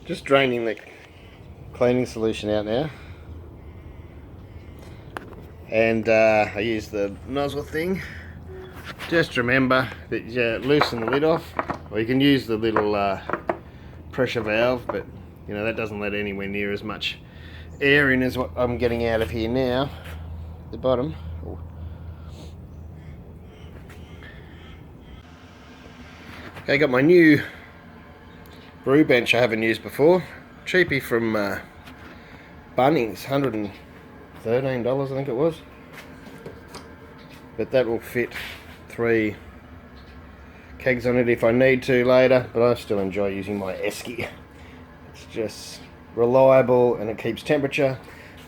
Just draining the cleaning solution out now. And I use the nozzle thing. Just remember that you loosen the lid off, or you can use the little pressure valve, but you know that doesn't let anywhere near as much air in as what I'm getting out of here now. The bottom. Okay, got my new brew bench I haven't used before. Cheapie from Bunnings, $113 I think it was. But that will fit 3 kegs on it if I need to later, but I still enjoy using my Esky. It's just reliable and it keeps temperature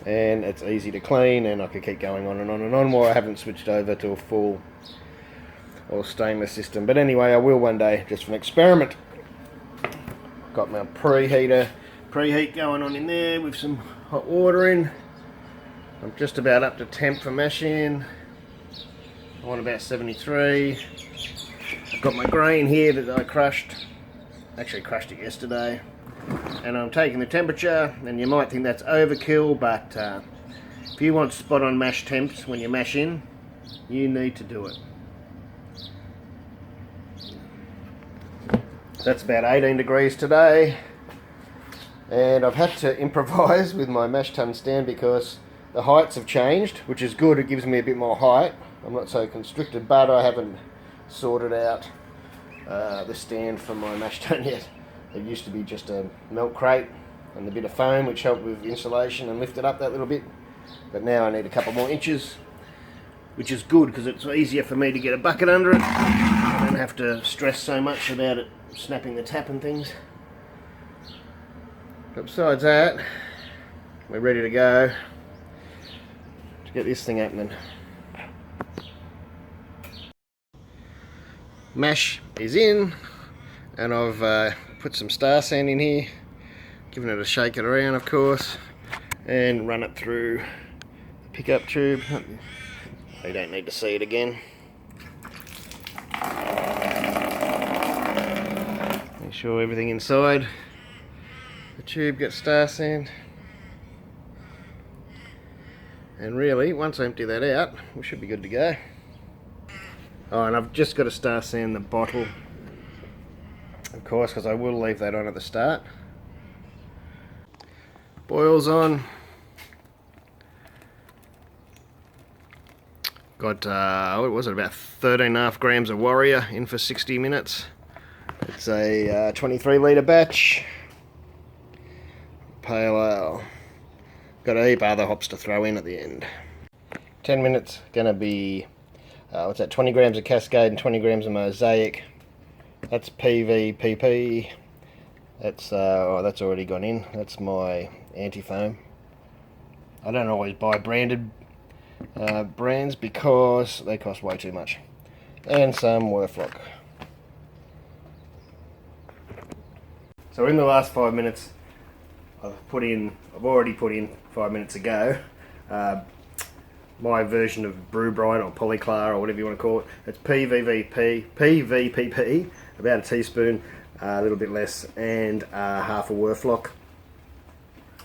and it's easy to clean, and I could keep going on and on and on while I haven't switched over to a full or stainless system. But anyway, I will one day, just for an experiment. Got my preheat going on in there with some hot water in. I'm just about up to temp for mashing. I want about 73. I've got my grain here that I crushed. Actually crushed it yesterday. And I'm taking the temperature, and you might think that's overkill, but if you want spot on mash temps when you mash in, you need to do it. That's about 18 degrees today, and I've had to improvise with my mash tun stand because the heights have changed, which is good. It gives me a bit more height. I'm not so constricted, but I haven't sorted out the stand for my mash tun yet. It used to be just a milk crate and a bit of foam which helped with insulation and lift it up that little bit, but now I need a couple more inches, which is good because it's easier for me to get a bucket under it. I don't have to stress so much about it snapping the tap and things. But besides that, we're ready to go to get this thing happening. Mash is in, and I've put some star sand in here, giving it a shake it around of course, and run it through the pickup tube. You don't need to see it again. Make sure everything inside the tube gets star sand. And really, once I empty that out, we should be good to go. Oh, and I've just got to star sand the bottle, of course, because I will leave that on at the start. Boils on. Got, what was it, about 13.5 grams of Warrior in for 60 minutes. It's a 23 litre batch. Pale ale. Got a heap of other hops to throw in at the end. 10 minutes, gonna be, what's that, 20 grams of Cascade and 20 grams of Mosaic. That's PVPP. That's that's already gone in. That's my anti-foam. I don't always buy branded brands because they cost way too much. And some Whirlpool. So in the last 5 minutes, I've already put in 5 minutes ago my version of Brew Brine or Polyclar or whatever you want to call it. It's PVPP, about a teaspoon, a little bit less, and half a Whirlpool.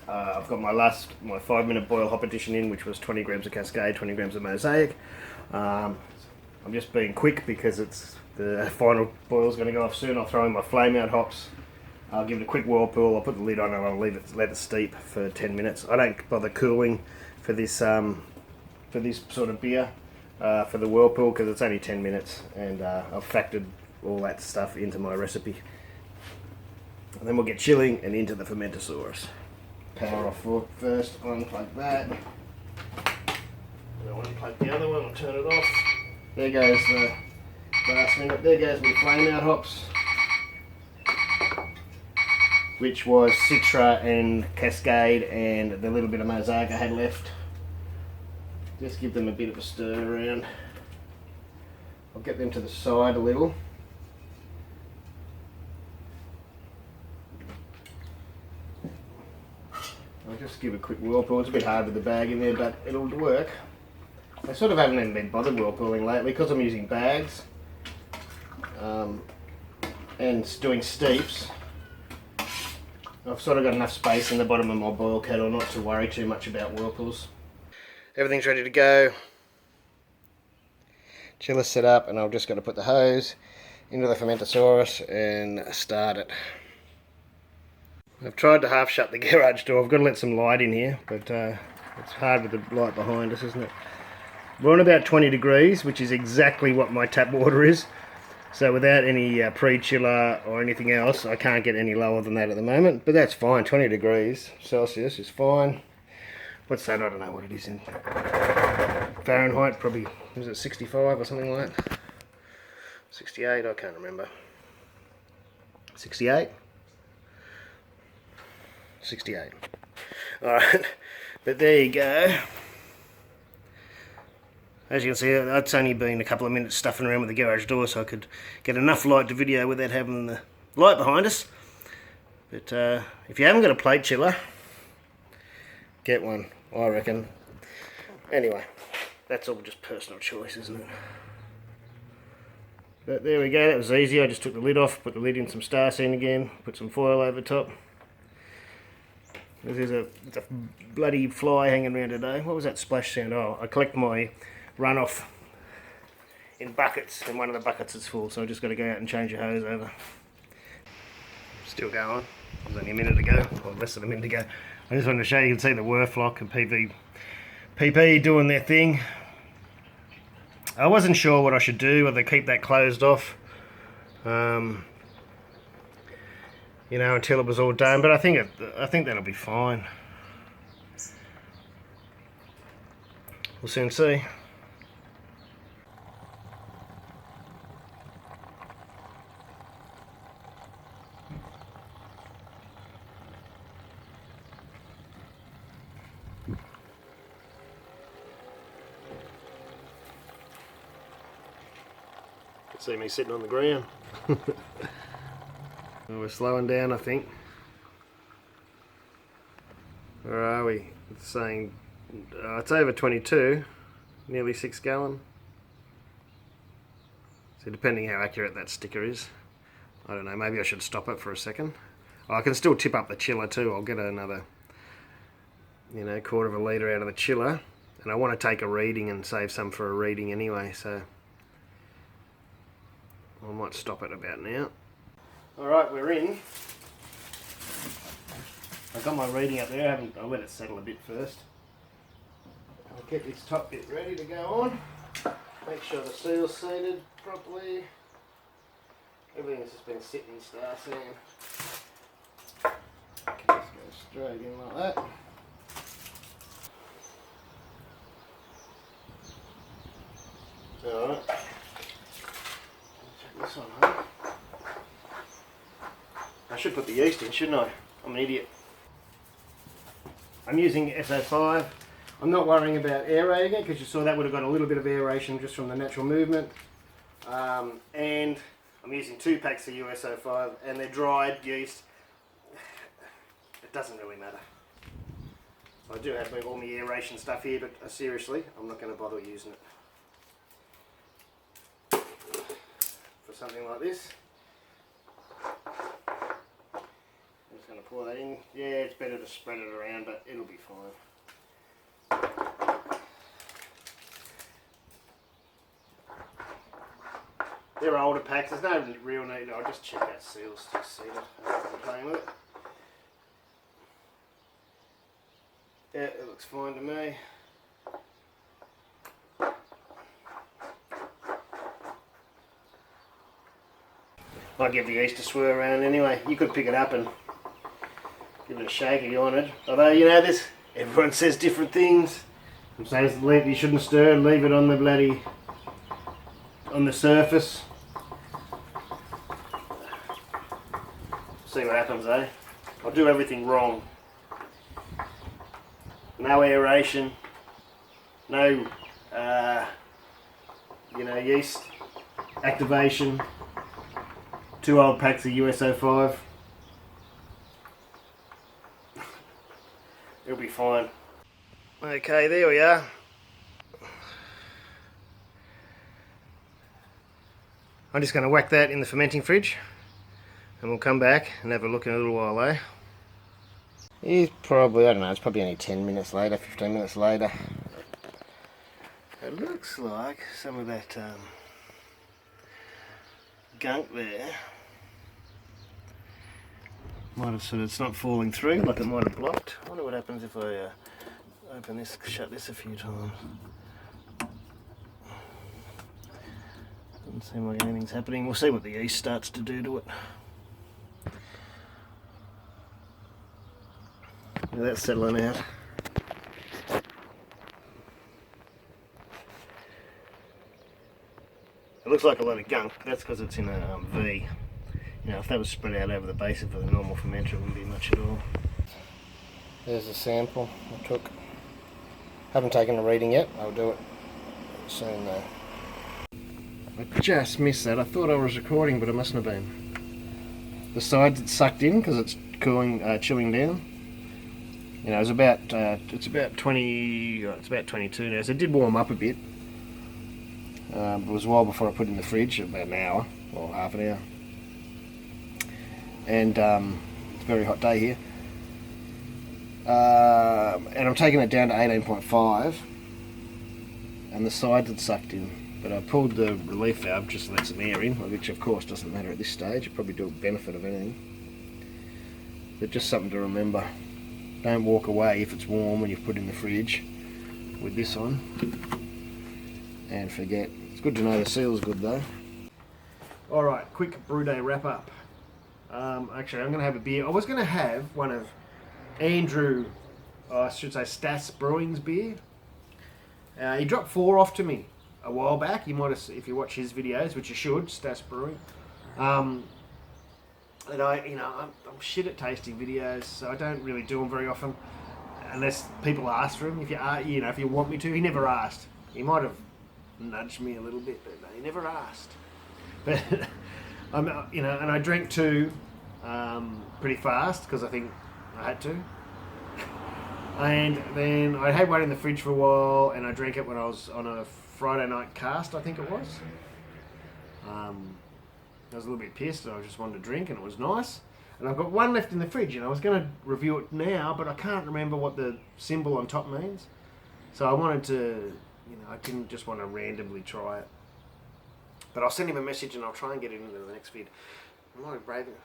I've got my 5 minute boil hop addition in, which was 20 grams of Cascade, 20 grams of Mosaic. I'm just being quick because the final boil's going to go off soon. I'll throw in my flame out hops. I'll give it a quick whirlpool. I'll put the lid on and I'll let it steep for 10 minutes. I don't bother cooling for this sort of beer for the whirlpool because it's only 10 minutes, and I've factored all that stuff into my recipe. And then we'll get chilling and into the Fermentasaurus. Power off first, unplug that. And I'll unplug the other one, I'll turn it off. There goes the last minute. There goes my flame out hops, which was Citra and Cascade and the little bit of Mosaic I had left. Just give them a bit of a stir around. I'll get them to the side a little. I'll just give a quick whirlpool. It's a bit hard with the bag in there, but it'll work. I sort of haven't even been bothered whirlpooling lately because I'm using bags and doing steeps. I've sort of got enough space in the bottom of my boil kettle not to worry too much about whirlpools. Everything's ready to go. Chiller's set up, and I've just got to put the hose into the Fermentasaurus and start it. I've tried to half shut the garage door. I've got to let some light in here, but it's hard with the light behind us, isn't it? We're on about 20 degrees, which is exactly what my tap water is. So without any pre-chiller or anything else, I can't get any lower than that at the moment. But that's fine. 20 degrees Celsius is fine. What's that? I don't know what it is in Fahrenheit. Probably, is it 65 or something like that? 68, I can't remember. 68? 68. Alright, but there you go. As you can see, it's only been a couple of minutes stuffing around with the garage door, so I could get enough light to video without having the light behind us. But if you haven't got a plate chiller, get one, I reckon. Anyway, that's all just personal choice, isn't it? But there we go, that was easy. I just took the lid off, put the lid in some Starcene again, put some foil over top. There's a bloody fly hanging around today. What was that splash sound? Oh, I collect my runoff in buckets, and one of the buckets is full, so I just got to go out and change the hose over. Still going. It was only a minute ago, or less than a minute ago. I just wanted to show you, can see the Whirlflock and PP doing their thing. I wasn't sure what I should do, whether keep that closed off, you know, until it was all done. But I think that'll be fine. We'll soon see. See me sitting on the ground. We're slowing down, I think. Where are we? It's saying it's over 22, nearly 6 gallon. So depending how accurate that sticker is, I don't know, maybe I should stop it for a second. Oh, I can still tip up the chiller too. I'll get another, you know, quarter of a litre out of the chiller, and I want to take a reading and save some for a reading anyway, so I might stop it about now. Alright, we're in. I've got my reading up there. I'll let it settle a bit first. I'll get this top bit ready to go on. Make sure the seal's seated properly. Everything's just been sitting in Starcene. Just go straight in like that. Alright. This one, huh? I should put the yeast in, shouldn't I? I'm an idiot. I'm using SO5. I'm not worrying about aerating it, because you saw that would have got a little bit of aeration just from the natural movement. And I'm using 2 packs of USO5, and they're dried yeast. It doesn't really matter. I do have all my aeration stuff here, but seriously, I'm not going to bother using it for something like this. I'm just going to pour that in. Yeah, it's better to spread it around, but it'll be fine. They're older packs, there's no real need. I'll just check that seals to see that I'm playing with it. Yeah, it looks fine to me. Might give the yeast a swirl around anyway. You could pick it up and give it a shake if you wanted. Although, you know, everyone says different things. Some says you shouldn't stir, leave it on the on the surface. See what happens, eh? I'll do everything wrong. No aeration, no, you know, yeast activation. 2 old packs of USO5. It'll be fine. Okay, there we are. I'm just going to whack that in the fermenting fridge, and we'll come back and have a look in a little while, eh? He's probably, I don't know, it's probably only 10 minutes later, 15 minutes later. It looks like some of that gunk there might have sort of, it's not falling through, like it might have blocked. I wonder what happens if I open this, shut this a few times. Doesn't seem like anything's happening. We'll see what the yeast starts to do to it. Yeah, that's settling out. It looks like a lot of gunk, but that's because it's in a V. You know, if that was spread out over the base of a normal fermenter, it wouldn't be much at all. There's a sample I took. Haven't taken a reading yet. I'll do it soon though. I just missed that. I thought I was recording, but it mustn't have been. The sides it's sucked in because it's cooling, chilling down. You know, it's about 20. It's about 22 now. So it did warm up a bit. It was a while before I put it in the fridge, about an hour or half an hour. And it's a very hot day here. And I'm taking it down to 18.5, and the sides had sucked in. But I pulled the relief valve just to let some air in, which of course doesn't matter at this stage. It probably do a benefit of anything. But just something to remember. Don't walk away if it's warm when you've put it in the fridge with this on. And forget. It's good to know the seal's good though. Alright, quick brew day wrap up. Actually, I'm going to have a beer. I was going to have one of Andrew, I should say Stas Brewing's beer. He dropped 4 off to me a while back. You might have, if you watch his videos, which you should, Stas Brewing. And I'm shit at tasting videos, so I don't really do them very often, unless people ask for them. If you want me to. He never asked. He might have nudged me a little bit, but he never asked. But and I drank 2 pretty fast because I think I had to. And then I had one in the fridge for a while, and I drank it when I was on a Friday night cast, I think it was. I was a little bit pissed, and I just wanted to drink, and it was nice. And I've got one left in the fridge, and I was going to review it now, but I can't remember what the symbol on top means. So I wanted to, I didn't just want to randomly try it. But I'll send him a message, and I'll try and get it into the next vid. I'm not braving,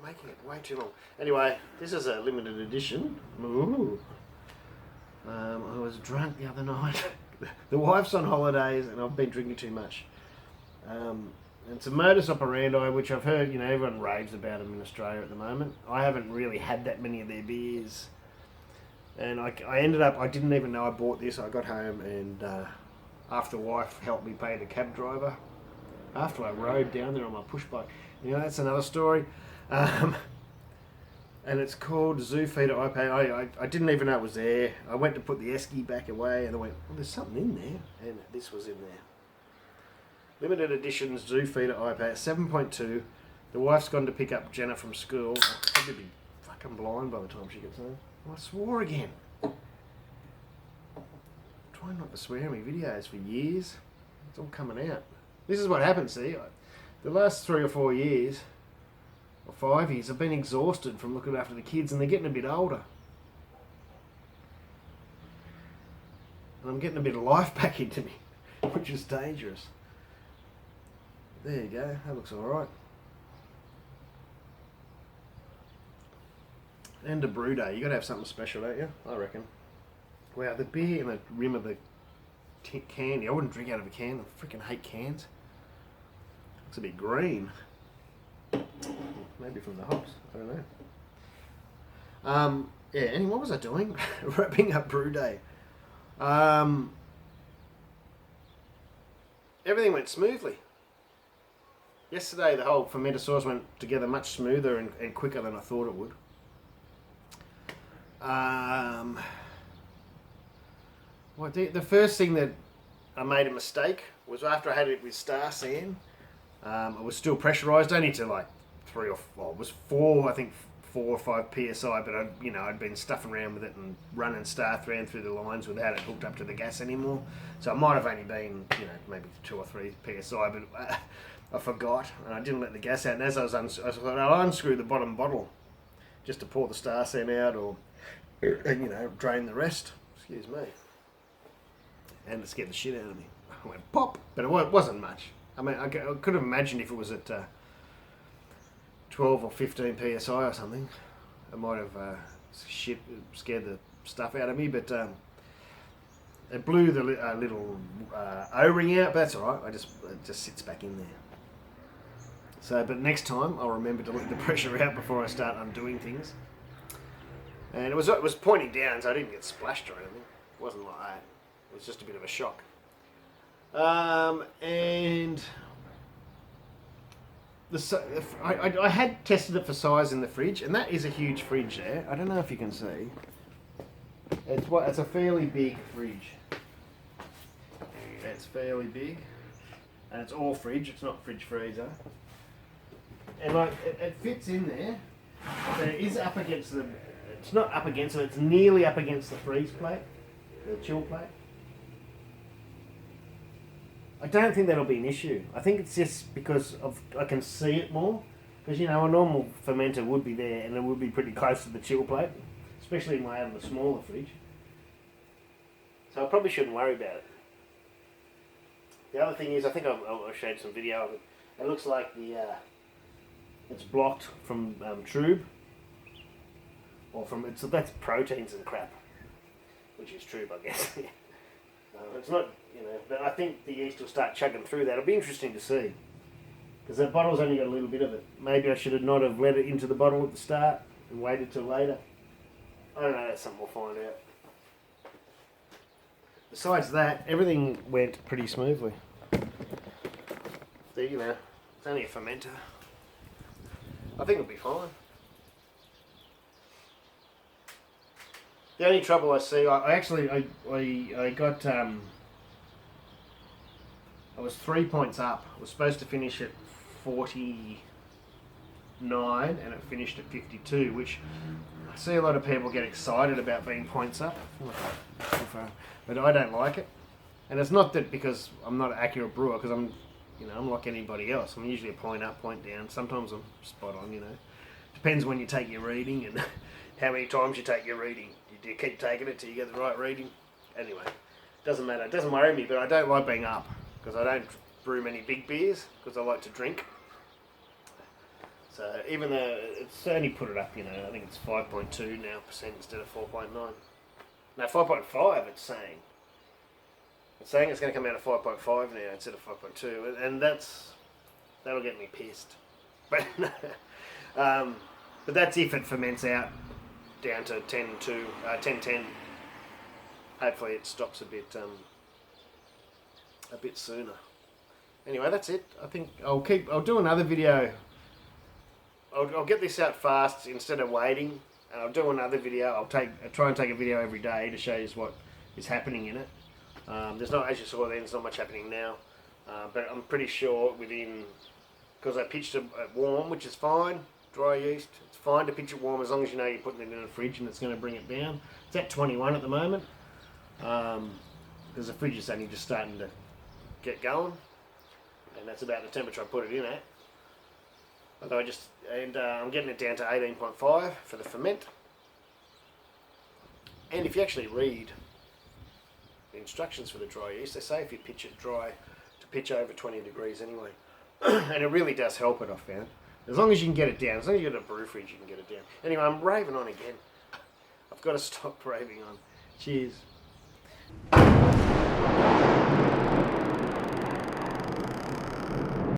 making it way too long. Anyway, this is a limited edition. Ooh. I was drunk the other night. The wife's on holidays, and I've been drinking too much. It's a modus operandi, which I've heard, everyone raves about them in Australia at the moment. I haven't really had that many of their beers. And I ended up, I didn't even know I bought this. I got home, and after the wife helped me pay the cab driver, after I rode down there on my push bike. That's another story. And it's called Zoofeeder IPA. I didn't even know it was there. I went to put the esky back away, and I went, well, there's something in there. And this was in there. Limited edition Zoofeeder IPA, 7.2. The wife's gone to pick up Jenna from school. I'll probably be fucking blind by the time she gets home. I swore again. I'm trying not to swear in my videos for years. It's all coming out. This is what happens, see. The last 3 or 4 years, or 5 years, I've been exhausted from looking after the kids, and they're getting a bit older. And I'm getting a bit of life back into me, which is dangerous. There you go, that looks alright. And a brew day, you got to have something special, don't you? I reckon. Wow, the beer in the rim of the candy, I wouldn't drink out of a can, I freaking hate cans. Looks a bit green. Maybe from the hops, I don't know. Yeah, anyway, what was I doing? Wrapping up brew day. Everything went smoothly. Yesterday the whole FERMENTASAURUS went together much smoother and quicker than I thought it would. The first thing that I made a mistake was after I had it with Star Sand. It was still pressurised, only to like 3 or 4, it was 4, I think 4 or 5 psi, but I'd been stuffing around with it and running Star Sand through the lines without it hooked up to the gas anymore. So it might have only been, maybe 2 or 3 psi, but I forgot, and I didn't let the gas out. And as I thought, I'll unscrew the bottom bottle, just to pour the star scent out, or and, you know, drain the rest. Excuse me. And to scare the shit out of me. I went pop, but it wasn't much. I mean, I could have imagined if it was at 12 or 15 psi or something, it might have scared the stuff out of me. But it blew the little O-ring out, but that's all right. It just sits back in there. So, but next time I'll remember to let the pressure out before I start undoing things. And it was pointing down, so I didn't get splashed or anything. It wasn't like that. It was just a bit of a shock. And I had tested it for size in the fridge, and that is a huge fridge there. I don't know if you can see. It's a fairly big fridge. It's fairly big, and it's all fridge. It's not fridge freezer. And like it fits in there. But it is up against the. It's not up against it. It's nearly up against the freeze plate, the chill plate. I don't think that'll be an issue. I think it's just because I can see it more. Because, you know, a normal fermenter would be there and it would be pretty close to the chill plate, especially when I have a smaller fridge. So I probably shouldn't worry about it. The other thing is, I think I'll show you some video of it. It looks like it's blocked from tube, or from that's proteins and crap, which is true, I guess. It's not, you know, but I think the yeast will start chugging through that. It'll be interesting to see, because that bottle's only got a little bit of it. Maybe I should have not have let it into the bottle at the start and waited till later. I don't know, that's something we'll find out. Besides that, everything went pretty smoothly. You know, it's only a fermenter. I think it'll be fine. The only trouble I see, I got, I was 3 points up. I was supposed to finish at 49 and it finished at 52, which I see a lot of people get excited about being points up, but I don't like it. And it's not that because I'm not an accurate brewer, because I'm like anybody else. I'm usually a point up, point down. Sometimes I'm spot on, you know. Depends when you take your reading and how many times you take your reading. Do you keep taking it till you get the right reading? Anyway, doesn't matter. It doesn't worry me, but I don't like being up because I don't brew many big beers because I like to drink. So even though it's only put it up, you know, I think it's 5.2 now % instead of 4.9. No, 5.5 it's saying. It's saying it's going to come out at 5.5 now instead of 5.2, and that'll get me pissed. But but that's if it ferments out down to 10:10. Hopefully it stops a bit sooner. Anyway, that's it. I think I'll do another video. I'll get this out fast instead of waiting, and I'll do another video. I'll try and take a video every day to show you what is happening in it. There's not, as you saw then, there's not much happening now, but I'm pretty sure because I pitched it at warm, which is fine, dry yeast, it's fine to pitch it warm as long as you know you're putting it in a fridge and it's going to bring it down. It's at 21 at the moment, because the fridge is only just starting to get going, and that's about the temperature I put it in at. Although I'm getting it down to 18.5 for the ferment. And if you actually read the instructions for the dry yeast, they say if you pitch it dry, to pitch over 20 degrees anyway. And it really does help it, I've found. As long as you can get it down, as long as you've got a brew fridge, you can get it down. Anyway, I'm raving on again. I've got to stop raving on. Cheers.